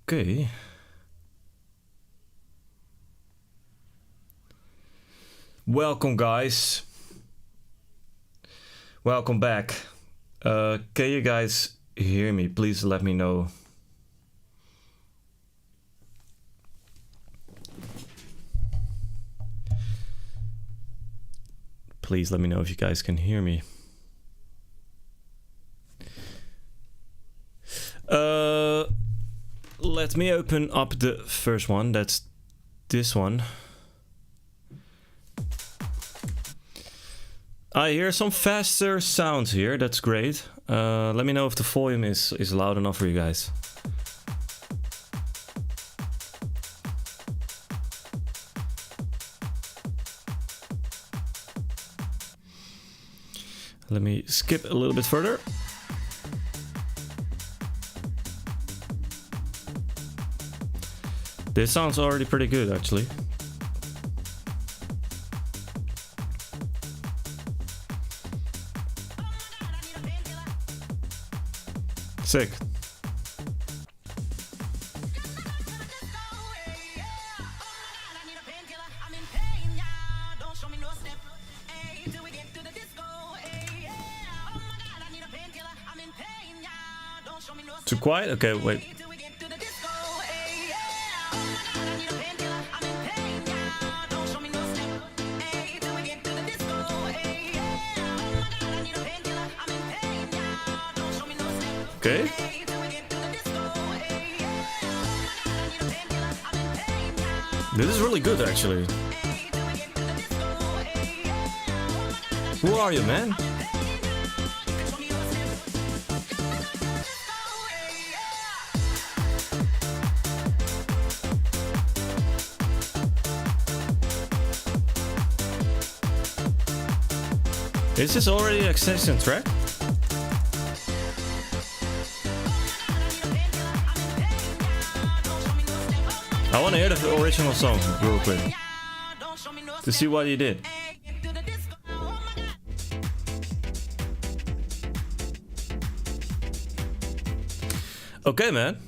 Okay. Welcome, guys. Welcome back. Can you guys hear me? Please let me know. Please let me know if you guys can hear me. Let me open up the first one. That's this one. I hear some faster sounds here. That's great. Let me know if the volume is loud enough for you guys. Let me skip a little bit further. This sounds already pretty good, actually. Sick. Too quiet? Okay, wait. Okay. This is really good, actually. Who are you, man? Is this already an extension track? I want to hear the original song real quick to see what he did. Okay, man.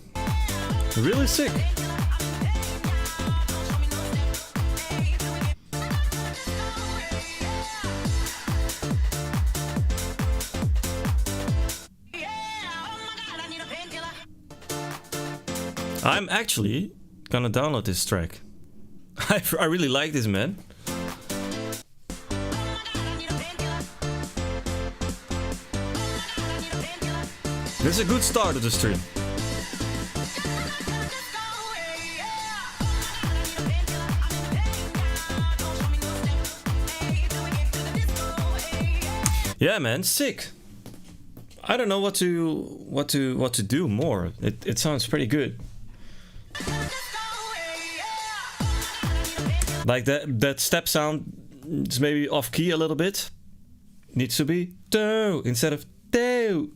Really sick. I'm actually gonna download this track. I really like this, man. This is a good start of the stream. Yeah, man, sick. I don't know what to do more. It sounds pretty good. Like that step sound is maybe off key a little bit. Needs to be do instead of do.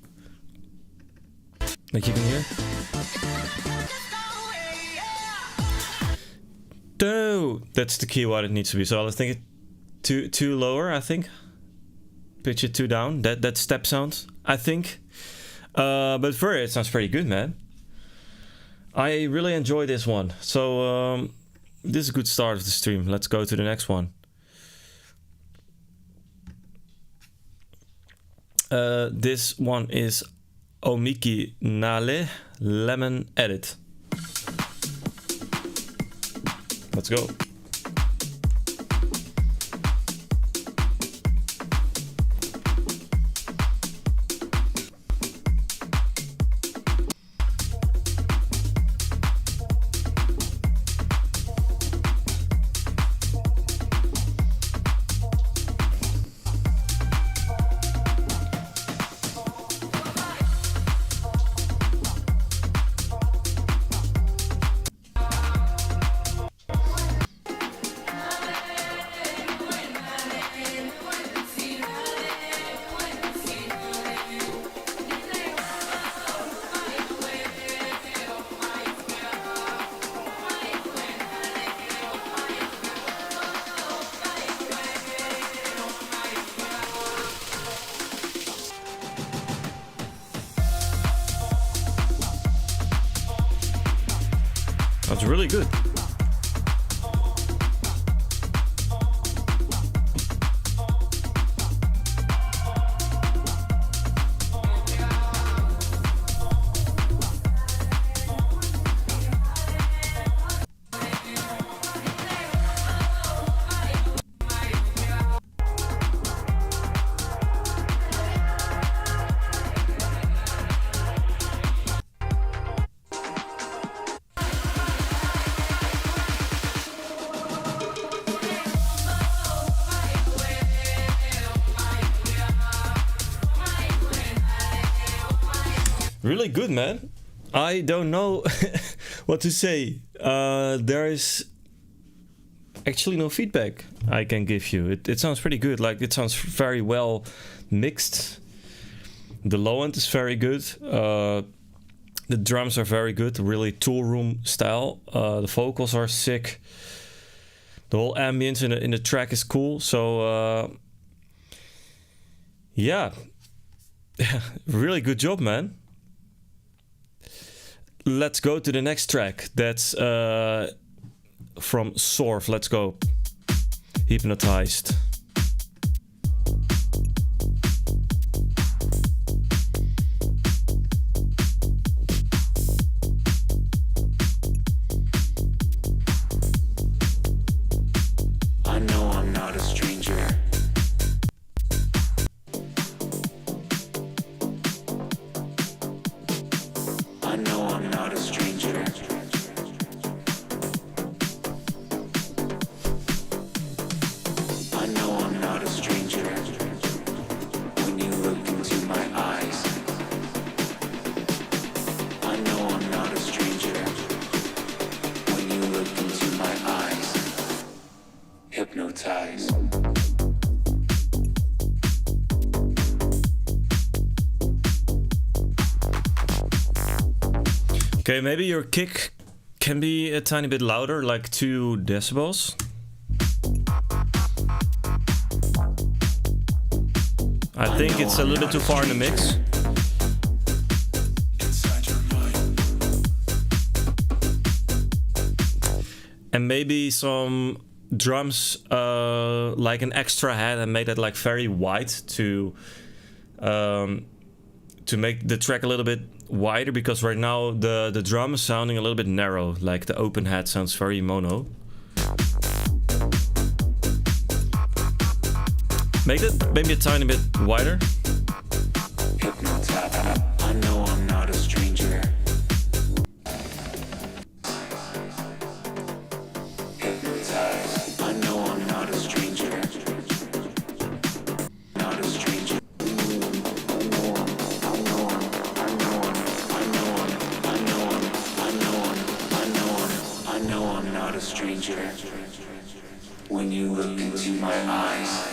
Like you can hear. Do. That's the key what it needs to be. So I think it too lower, I think. Pitch it too down. That step sound, I think. But for it sounds pretty good, man. I really enjoy this one. So this is a good start of the stream. Let's go to the next one. This one is Omiki Nale Lemon Edit. Let's go. Sounds really good. Really good, man. I don't know what to say. There is actually no feedback I can give you. It sounds pretty good. Like, it sounds very well mixed. The low end is very good. The drums are very good, really tool room style. The vocals are sick. The whole ambience in the track is cool. So yeah, really good job, man. Let's go to the next track. That's from Sorf. Let's go. Hypnotized. I know I'm not a stranger. I know I'm not a stranger. I know I'm not a stranger. When you look into my eyes, I know I'm not a stranger. When you look into my eyes, hypnotized. Okay, maybe your kick can be a tiny bit louder, like 2 decibels. I think it's a little bit too far in the mix. And maybe some drums, like an extra head, and make that like very wide to make the track a little bit wider, because right now the drum is sounding a little bit narrow, like the open head sounds very mono. Make it maybe a tiny bit wider. I know I'm not a stranger. Hypnotized. I know I'm not a stranger. Not a stranger. I know I'm not a stranger. When you look into my eyes,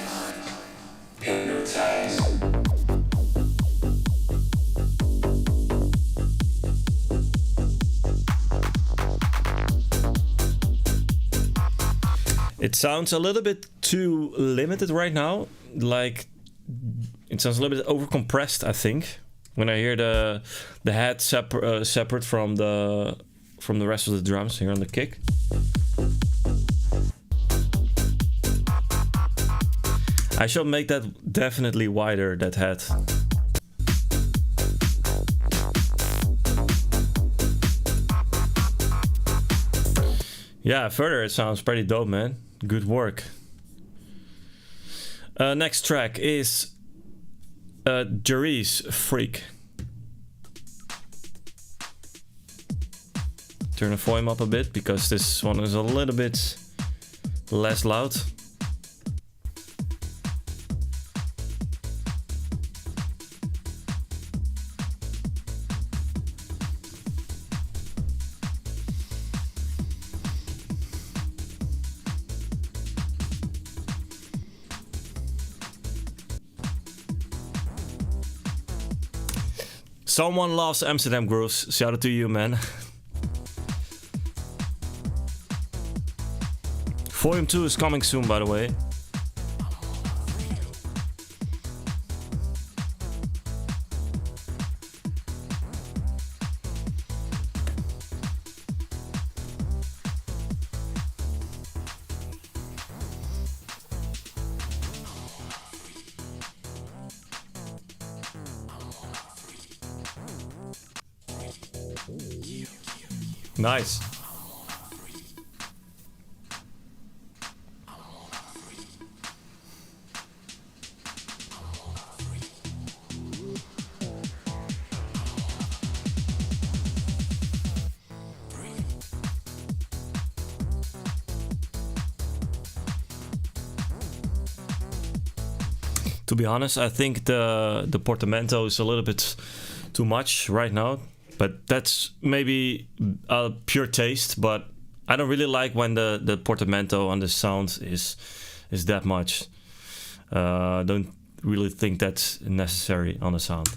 hypnotized. It sounds a little bit too limited right now. Like, it sounds a little bit overcompressed, I think. When I hear the head separate from the rest of the drums here on the kick. I shall make that definitely wider, that head. Yeah, further it sounds pretty dope, man. Good work. Next track is Jerry's Freak. Turn the volume up a bit because this one is a little bit less loud. Someone loves Amsterdam grooves. Shout out to you, man. Volume 2 is coming soon, by the way. Nice. To be honest, I think the portamento is a little bit too much right now, but that's maybe a pure taste. But I don't really like when the portamento on the sound is that much. Don't really think that's necessary on the sound.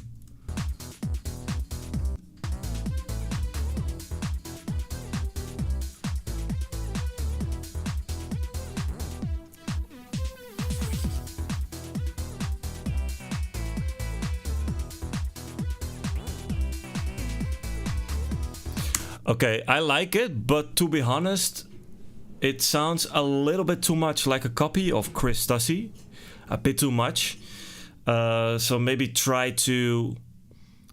Okay, I like it, but to be honest, it sounds a little bit too much like a copy of Chris Stussy. A bit too much. So maybe try to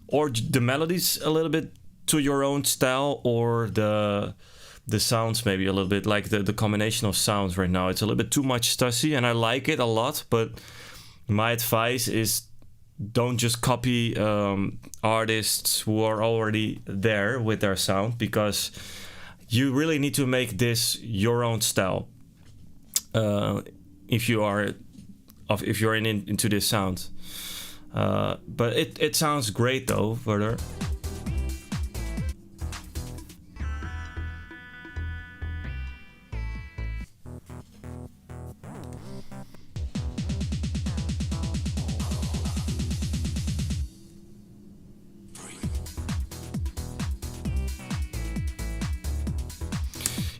order the melodies a little bit to your own style, or the sounds maybe a little bit, like the combination of sounds right now. It's a little bit too much Stussy, and I like it a lot, but my advice is don't just copy artists who are already there with their sound, because you really need to make this your own style. If you're into this sound, but it sounds great though, BURNR.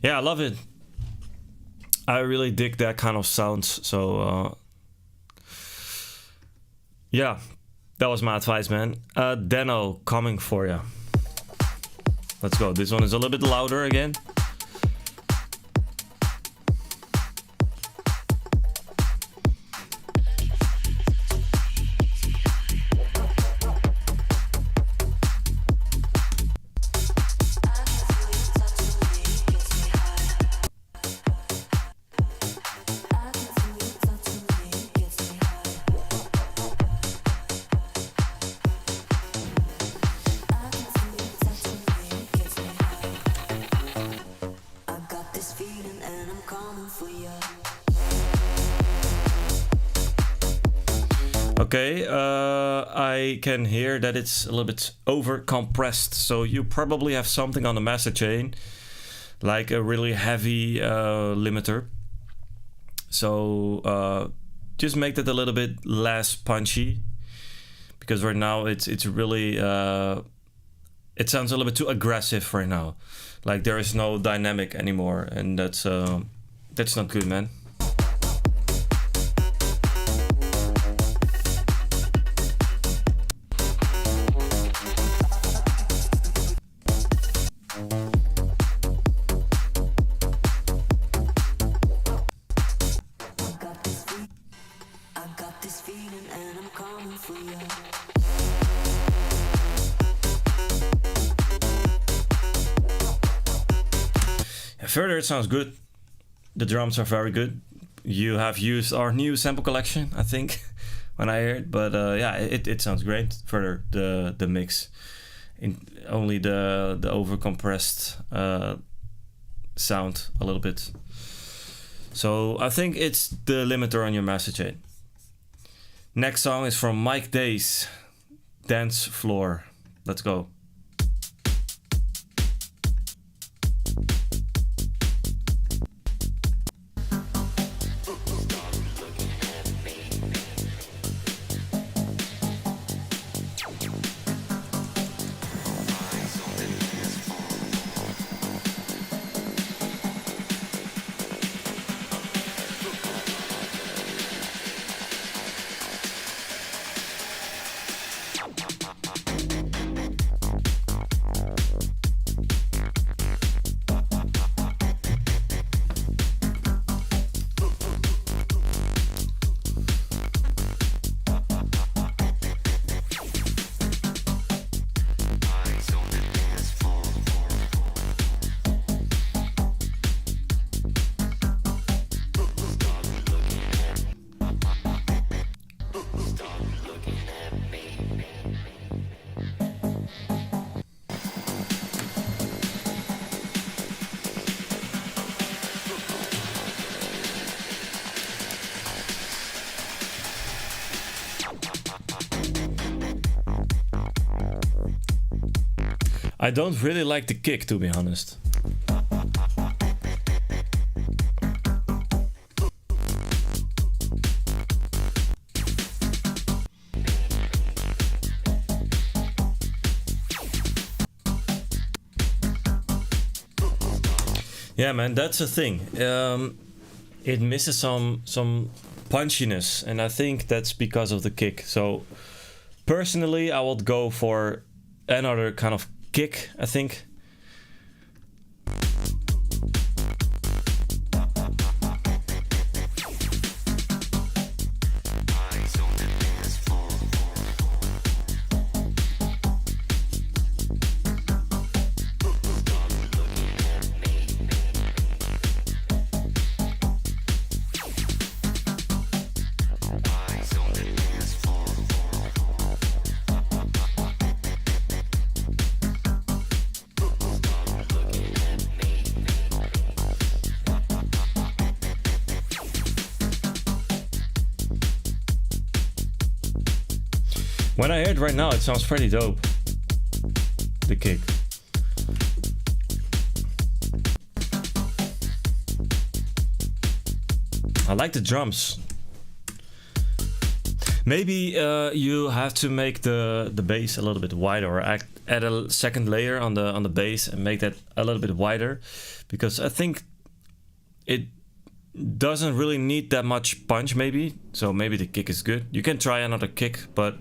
Yeah, I love it. I really dig that kind of sounds. So, yeah, that was my advice, man. Deno, coming for ya. Let's go. This one is a little bit louder again. Okay, I can hear that it's a little bit over compressed, so you probably have something on the master chain, like a really heavy limiter. So just make that a little bit less punchy, because right now it's really it sounds a little bit too aggressive right now. Like there is no dynamic anymore, and that's not good, man. Further, it sounds good. The drums are very good. You have used our new sample collection, I think, when I hear it. But yeah, it sounds great. Further, the mix, only the over compressed sound a little bit. So I think it's the limiter on your master chain. Next song is from Mike Days, Dance Floor. Let's go. I don't really like the kick, to be honest. Yeah, man, that's the thing. It misses some punchiness, and I think that's because of the kick. So personally, I would go for another kind of kick, I think. When I hear it right now, it sounds pretty dope. The kick. I like the drums. Maybe you have to make the bass a little bit wider, or add a second layer on the bass and make that a little bit wider, because I think it doesn't really need that much punch. Maybe so. Maybe the kick is good. You can try another kick, but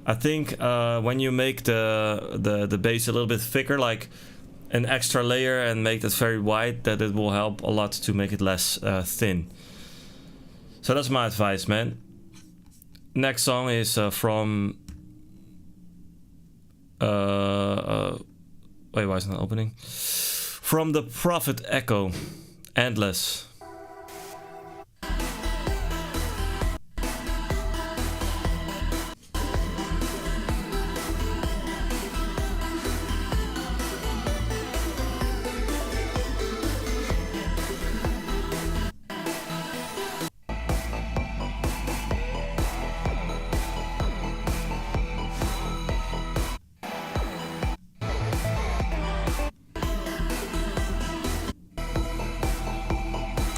I think when you make the bass a little bit thicker, like an extra layer, and make that very wide, that it will help a lot to make it less thin. So that's my advice, man. Next song is from... wait, why is it not opening? From the Prophet Echo, Endless.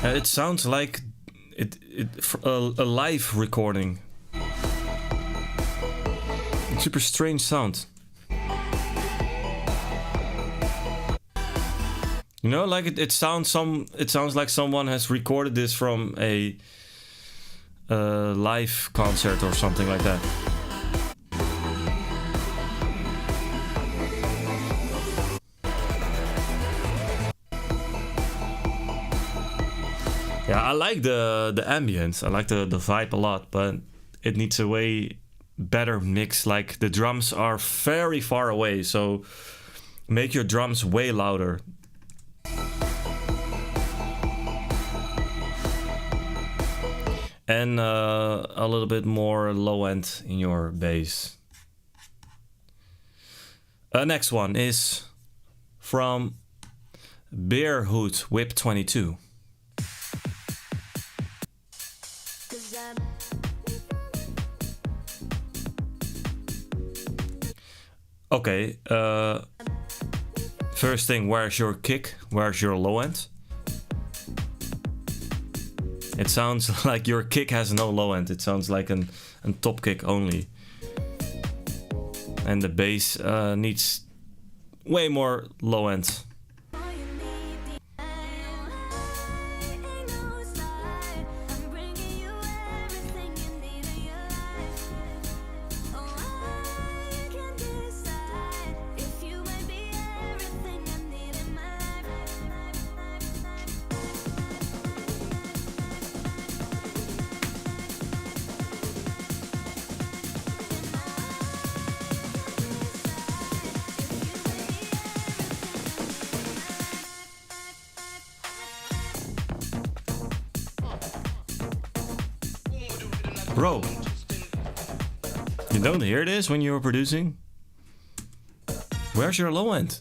It sounds like a live recording. It's super strange sound. You know, like it sounds like someone has recorded this from a live concert or something like that. Yeah, I like the ambience. I like the vibe a lot, but it needs a way better mix. Like the drums are very far away, so make your drums way louder. And a little bit more low end in your bass. Next one is from Bearhood Whip 22. Okay, first thing, where's your kick? Where's your low end? It sounds like your kick has no low end. It sounds like a top kick only. And the bass needs way more low end. Bro, you don't hear this when you're producing? Where's your low end?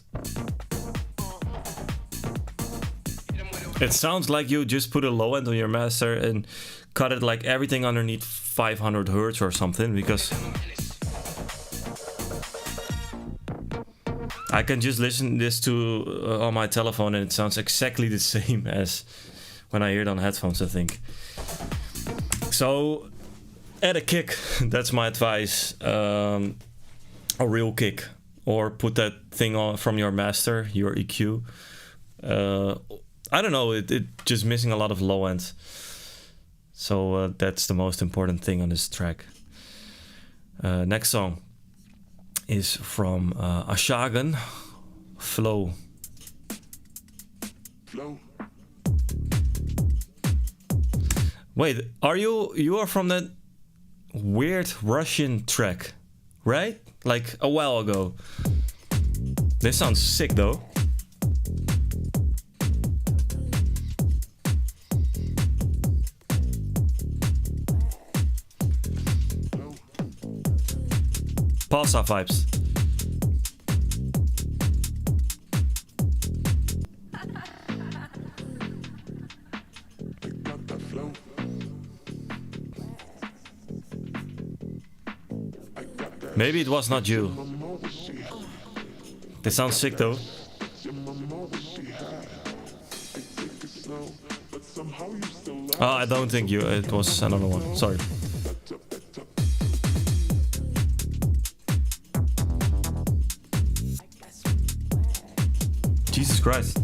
It sounds like you just put a low end on your master and cut it like everything underneath 500 hertz or something, because I can just listen this to on my telephone and it sounds exactly the same as when I hear it on headphones, I think. So add a kick, that's my advice. A real kick, or put that thing on from your master, your EQ. I don't know, it just missing a lot of low end. So that's the most important thing on this track. Next song is from Ashagan, Flow. Flow. Wait, you are from that weird Russian track, right? Like a while ago. This sounds sick though. Pulsar vibes. Maybe it was not you. This sounds sick though. Oh, I don't think you. It was another one. Sorry. Jesus Christ.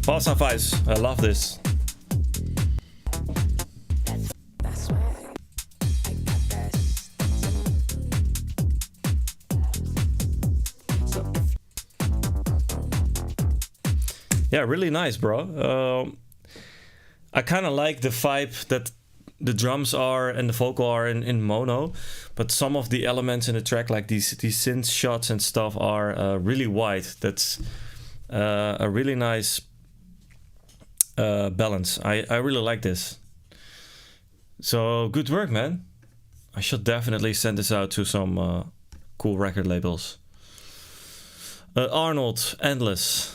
Pulsar vibes. I love this. Yeah, really nice, bro. I kind of like the vibe that the drums are and the vocal are in mono, but some of the elements in the track, like these synth shots and stuff, are really wide. That's a really nice balance. I really like this. So good work, man. I should definitely send this out to some cool record labels. Arnold, Endless.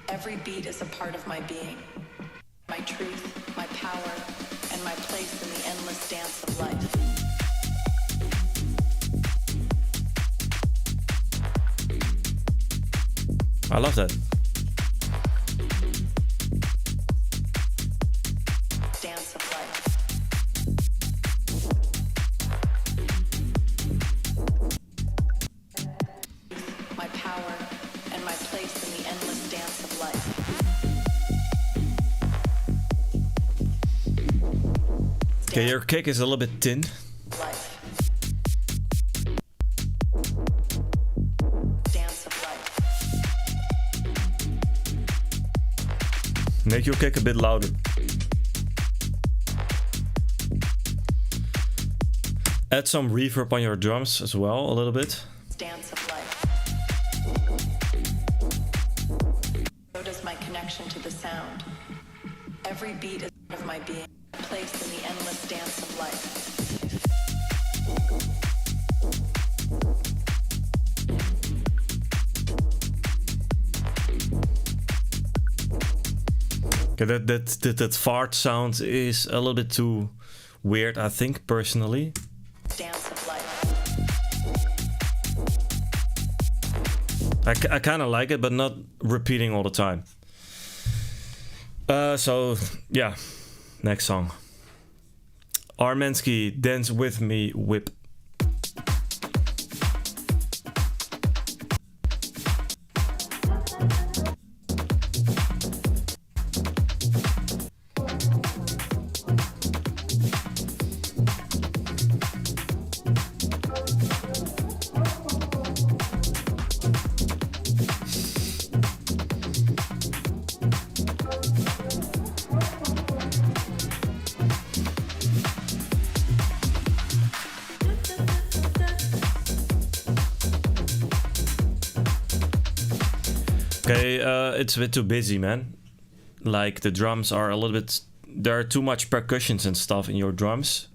Every beat is a part of my being, my truth, my power, and my place in the endless dance of life. I love that. Dance of life. My power and my place in the endless dance of life. Okay, your kick is a little bit thin. Life. Make your kick a bit louder. Add some reverb on your drums as well, a little bit. Dance of life. So does my connection to the sound. Every beat is part of my being, placed in the endless dance of life. Okay, that fart sound is a little bit too weird, I think, personally. Dance of life. I kind of like it, but not repeating all the time. So, yeah. Next song. Armensky, Dance With Me, Whip. Okay, it's a bit too busy, man. Like the drums are a little bit. There are too much percussions and stuff in your drums.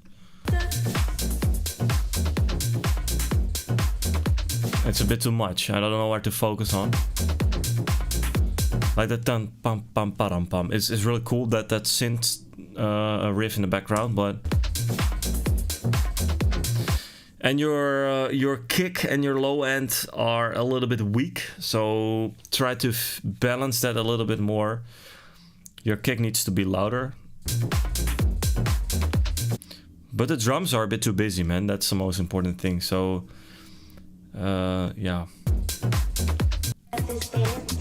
It's a bit too much. I don't know where to focus on. Like that dun pum pum pam pum. It's really cool that synth riff in the background, but and your kick and your low end are a little bit weak. So try to balance that a little bit more. Your kick needs to be louder. But the drums are a bit too busy, man. That's the most important thing. So, yeah. This dance,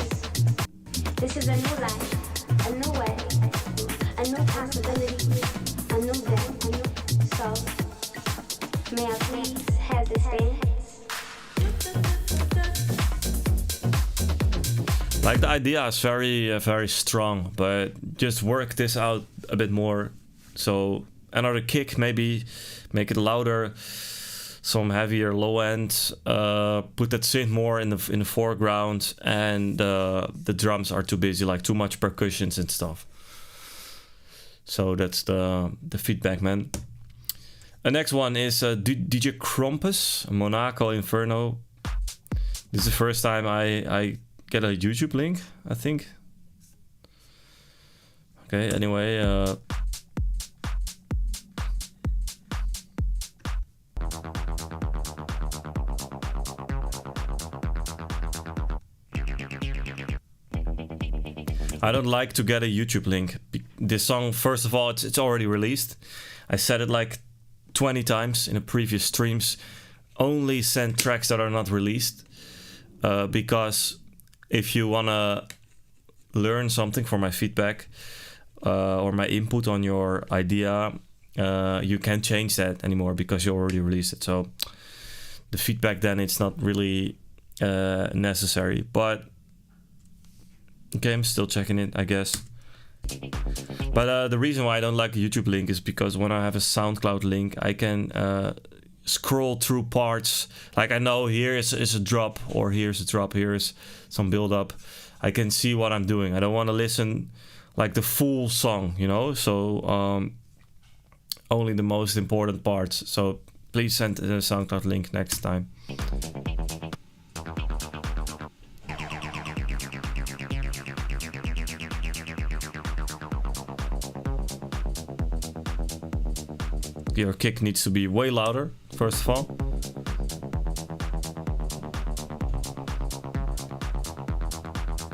this is a new life, a new way, a new possibility, a new day, a new soul. May I please have this dance? Like the idea is very strong, but just work this out a bit more. So another kick, maybe make it louder, some heavier low end, put that synth more in the foreground, and the drums are too busy, like too much percussions and stuff. So that's the feedback, man. The next one is DJ Krampus, Monaco Inferno. This is the first time I get a YouTube link, I think. Okay, anyway. I don't like to get a YouTube link. This song, first of all, it's already released. I said it like 20 times in the previous streams. Only send tracks that are not released. Because if you want to learn something from my feedback or my input on your idea, you can't change that anymore because you already released it. So the feedback then, it's not really necessary. But okay, I'm still checking it, I guess. But the reason why I don't like a YouTube link is because when I have a SoundCloud link, I can scroll through parts. Like I know here is a drop, or here's a drop, here's some build up. I can see what I'm doing. I don't want to listen like the full song, you know. So only the most important parts. So please send a SoundCloud link next time. Your kick needs to be way louder, first of all.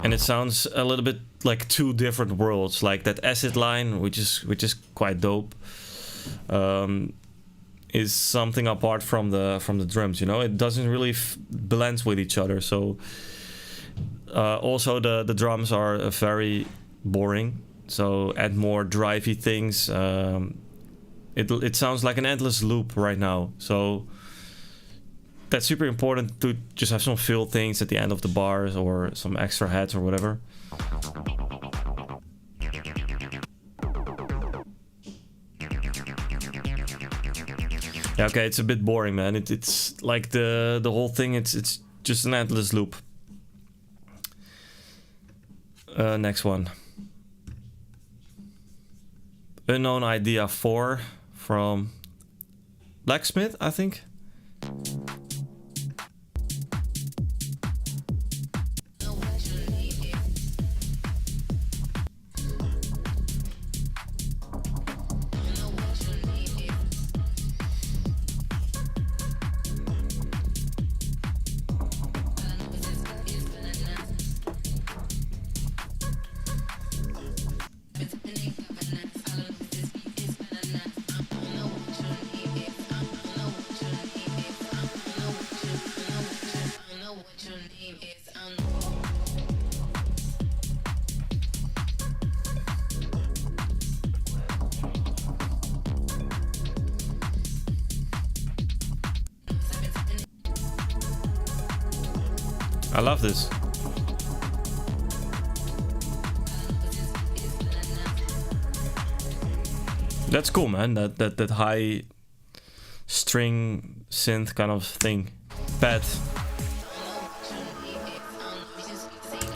And it sounds a little bit like two different worlds, like that acid line, which is quite dope, is something apart from the drums. You know, it doesn't really blend with each other. So also the drums are very boring. So add more drivey things. It sounds like an endless loop right now. So that's super important to just have some fill things at the end of the bars or some extra heads or whatever. Yeah, okay, it's a bit boring, man. It's like the whole thing, it's just an endless loop. Next one. Unknown Idea 4 from Blacksmith, I think. I love this. That's cool, man. That high string synth kind of thing. Pad.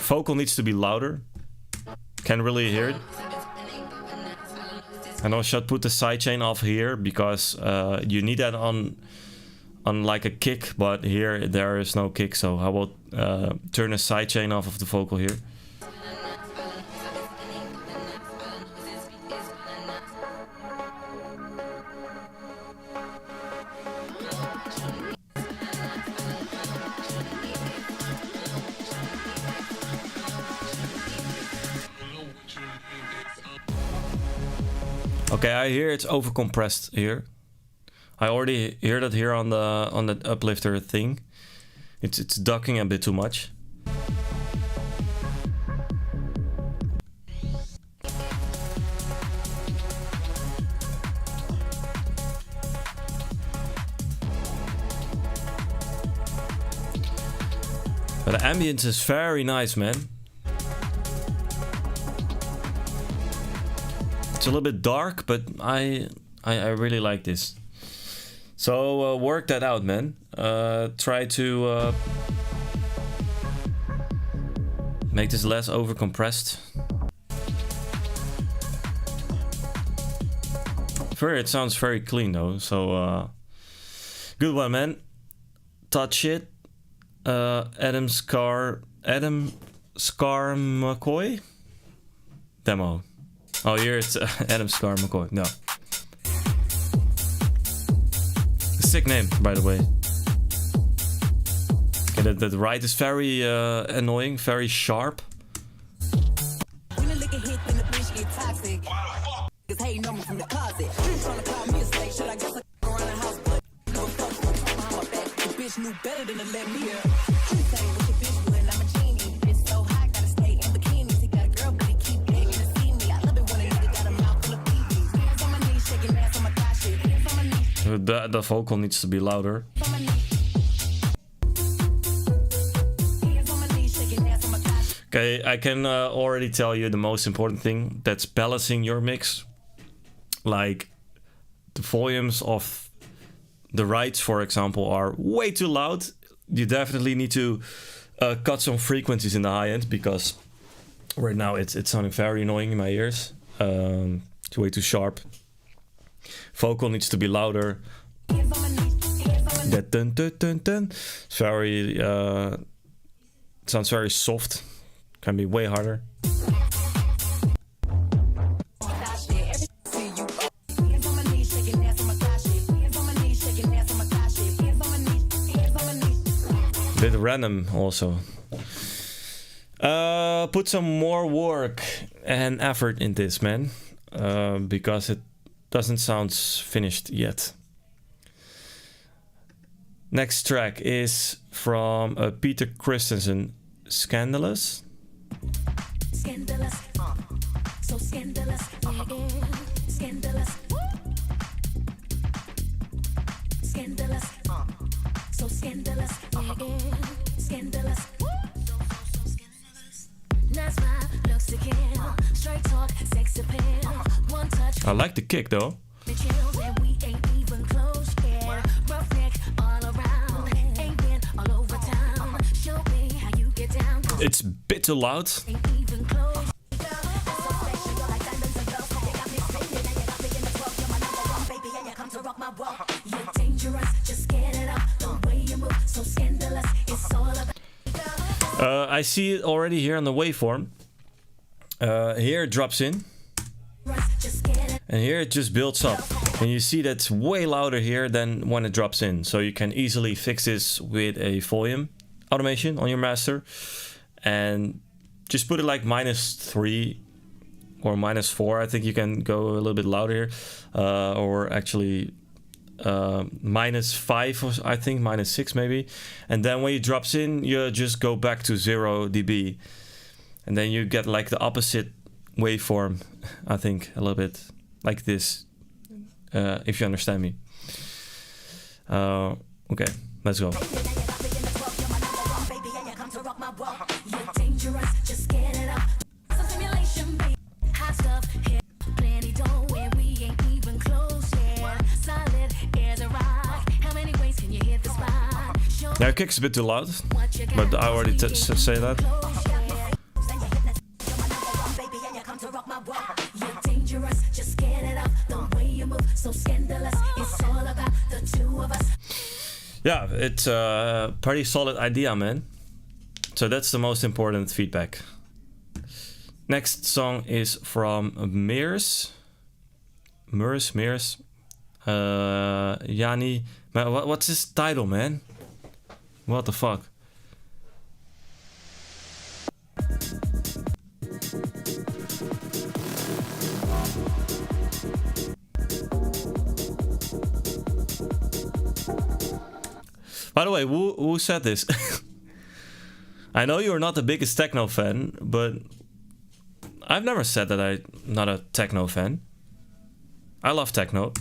vocal needs to be louder. Can't really hear it. And I should put the sidechain off here because you need that on like a kick, but here there is no kick, so I will turn the sidechain off of the vocal here. Okay, I hear it's overcompressed here. I already hear that here on the uplifter thing. It's ducking a bit too much. But the ambience is very nice, man. It's a little bit dark, but I really like this. So work that out, man. Try to make this less overcompressed. It sounds very clean though, so good one, man. Touch it. Adam Scar McCoy demo. Oh, here it's Adam Scar McCoy. No. Sick name, by the way. Okay, that right is very annoying, very sharp. The vocal needs to be louder. Okay, I can already tell you the most important thing. That's balancing your mix. Like the volumes of the rights, for example, are way too loud. You definitely need to cut some frequencies in the high end because right now it's sounding very annoying in my ears. It's way too sharp. Vocal needs to be louder. That dun dun dun dun. It's very it sounds very soft. Can be way harder. Bit random also. Put some more work and effort in this, man, because it doesn't sound finished yet. Next track is from Peter Christensen, Scandalous. Scandalous, so scandalous, yeah, scandalous, scandalous, so scandalous, yeah, scandalous. Nice vibe, looks to kill, straight talk, sex appeal, one touch. I like the kick though. It's a bit too loud. I see it already here on the waveform. Here it drops in. And here it just builds up. And you see that's way louder here than when it drops in. So you can easily fix this with a volume automation on your master. And just put it like -3 or -4. I think you can go a little bit louder here. Or actually -5 or I think -6 maybe. And then when it drops in, you just go back to 0 dB. And then you get like the opposite waveform, I think, a little bit like this. If you understand me. Okay, let's go. Yeah, kick's a bit too loud, but I already say that. You're dangerous, just get it up. The way you move, so scandalous. It's all about the two of us. Yeah, it's a pretty solid idea, man. So that's the most important feedback. Next song is from Mears. Yanni. Man, what's his title, man? What the fuck? By the way, who said this? I know you're not the biggest techno fan, but I've never said that I'm not a techno fan. I love techno.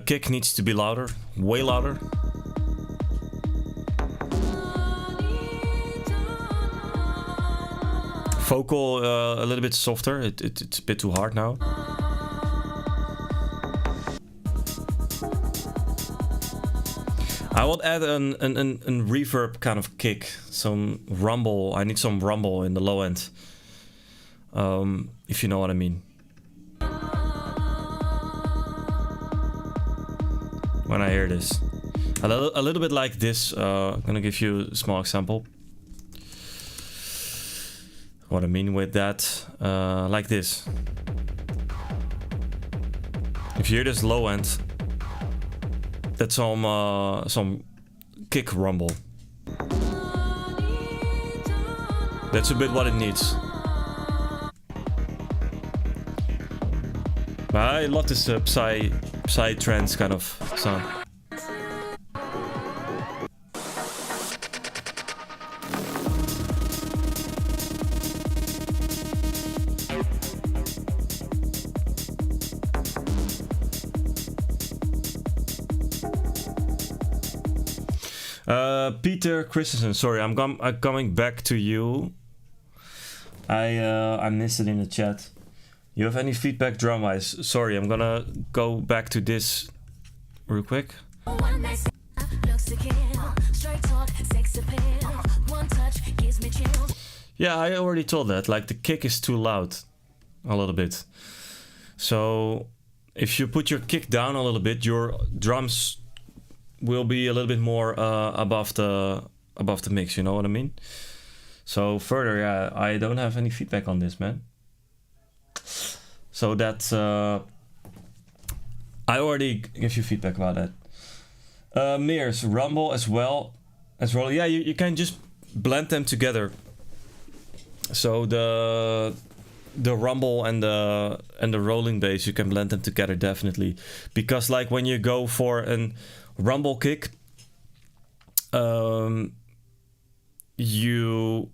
Kick needs to be louder, way louder. Vocal a little bit softer. It's a bit too hard now. I would add an reverb kind of kick, some rumble. I need some rumble in the low end, if you know what I mean. When I hear this, a little bit like this. I'm gonna give you a small example. What I mean with that, like this. If you hear this low end, that's some kick rumble. That's a bit what it needs. But I love this psy trance kind of sound. Peter Christensen, sorry, I'm coming back to you. I missed it in the chat. You have any feedback drum-wise? Sorry, I'm gonna go back to this real quick. Yeah, I already told that. Like, the kick is too loud, a little bit. So if you put your kick down a little bit, your drums will be a little bit more above the mix. You know what I mean? So further, yeah, I don't have any feedback on this, man. So that's I already give you feedback about that. Mears, rumble as well as roll. Yeah, you can just blend them together. So the rumble and the rolling bass, you can blend them together definitely, because like when you go for an rumble kick, you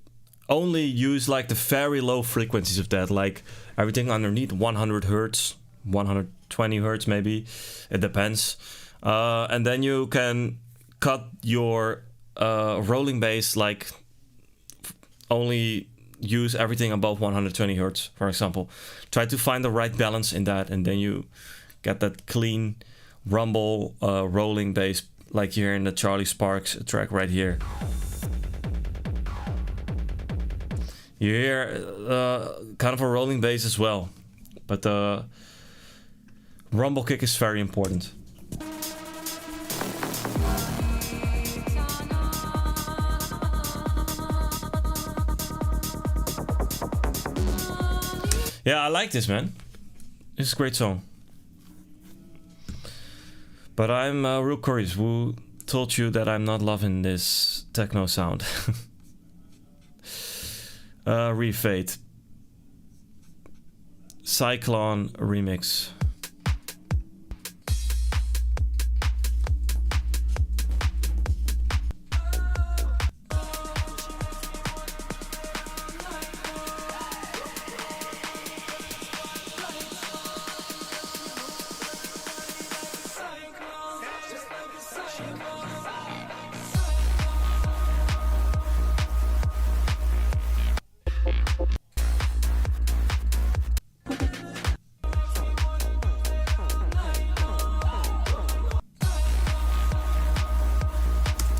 only use like the very low frequencies of that, like everything underneath 100 hertz, 120 hertz maybe, it depends. And then you can cut your rolling bass, like only use everything above 120 hertz, for example. Try to find the right balance in that, and then you get that clean rumble rolling bass, like here in the Charlie Sparks track right here. You hear kind of a rolling bass as well, but the rumble kick is very important. Yeah, I like this, man. This is a great song. But I'm real curious, who told you that I'm not loving this techno sound? Refade. Cyclone remix.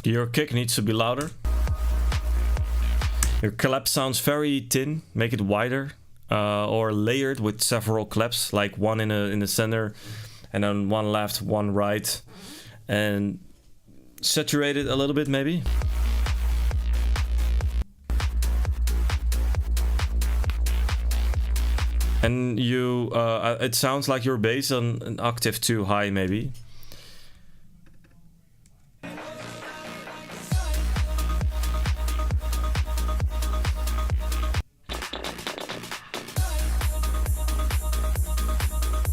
Your kick needs to be louder. Your clap sounds very thin. Make it wider, or layered with several claps, like one in the center, and then one left, one right, and saturate it a little bit maybe. And you, it sounds like your bass on an octave too high maybe.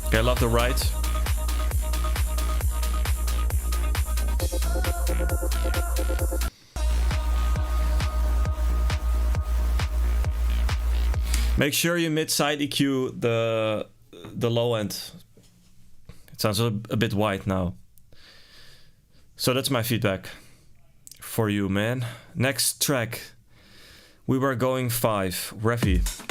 Okay, I love the right. Make sure you mid-side EQ the low end. It sounds a bit white now. So that's my feedback for you, man. Next track. We were going 5. Reffy.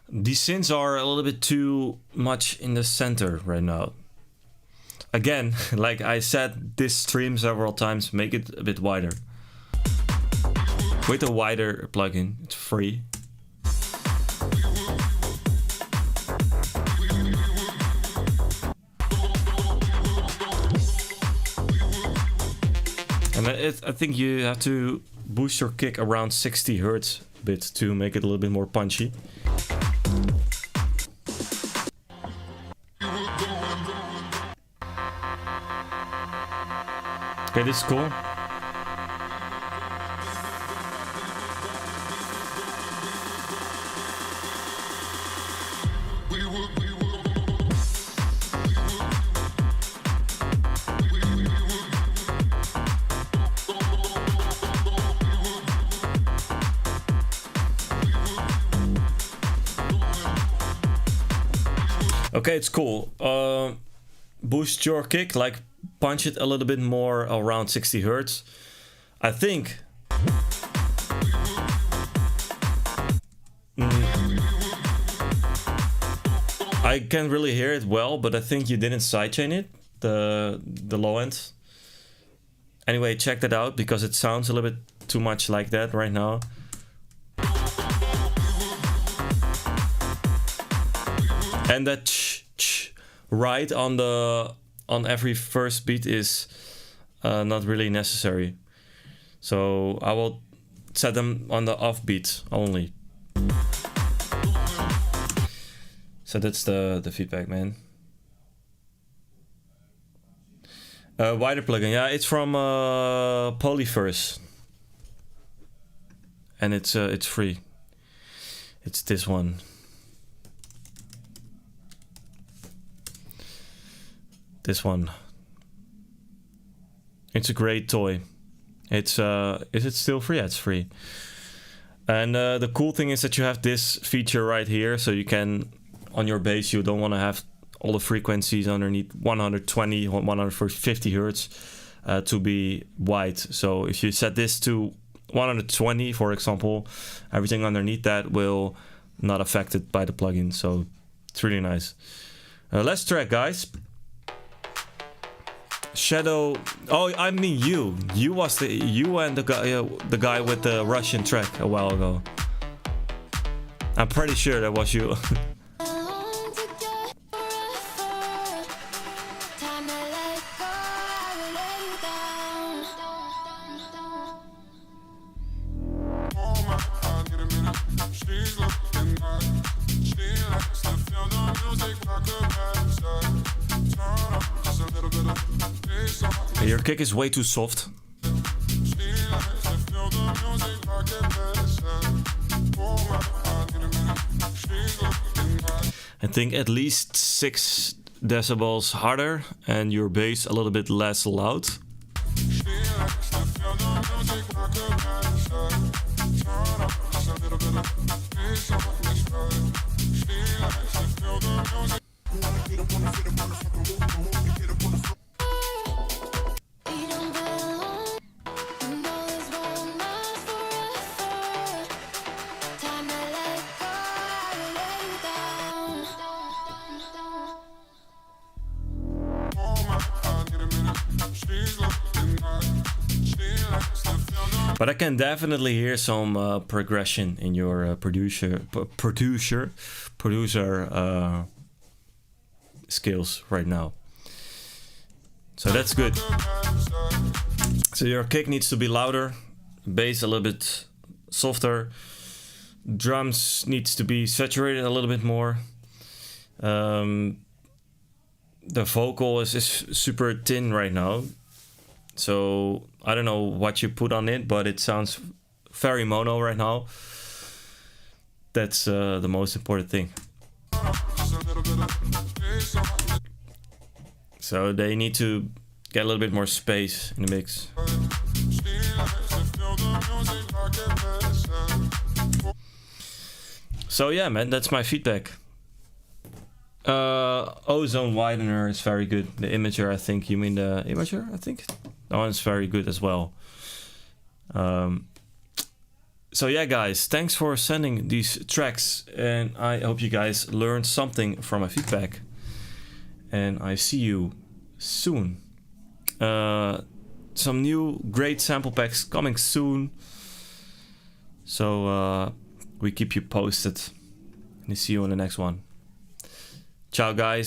These synths are a little bit too much in the center right now. Again, like I said this stream several times, make it a bit wider. With a wider plugin, it's free. And I think you have to boost your kick around 60 Hertz a bit to make it a little bit more punchy. Okay, this is cool. Okay, it's cool. Boost your kick, like punch it a little bit more around 60 Hertz. I think I can't really hear it well, but I think you didn't sidechain it, the low end. Anyway, check that out because it sounds a little bit too much like that right now. And that right on every first beat is not really necessary. So I will set them on the off beat only. So that's the feedback, man. Wider plugin, yeah, it's from Polyverse, and it's free. It's this one. This one. It's a great toy. It's is it still free? Yeah, it's free. And the cool thing is that you have this feature right here, so you can, on your bass, you don't want to have all the frequencies underneath 120 or 150 hertz to be wide. So if you set this to 120, for example, everything underneath that will not affected by the plugin. So it's really nice. Last track, guys. Shadow. Oh, I mean you. You and the guy with the Russian track a while ago. I'm pretty sure that was you. Your kick is way too soft. I think at least 6 decibels harder and your bass a little bit less loud. But I can definitely hear some progression in your producer skills right now. So that's good. So your kick needs to be louder, bass a little bit softer, drums needs to be saturated a little bit more. The vocal is super thin right now. So I don't know what you put on it, but it sounds very mono right now. That's the most important thing. So they need to get a little bit more space in the mix. So yeah, man, that's my feedback. Ozone widener is very good. The imager, I think you mean the imager, I think. That one's very good as well. So yeah, guys, thanks for sending these tracks, and I hope you guys learned something from my feedback. And I see you soon. Some new great sample packs coming soon. So we keep you posted. And see you on the next one. Ciao, guys.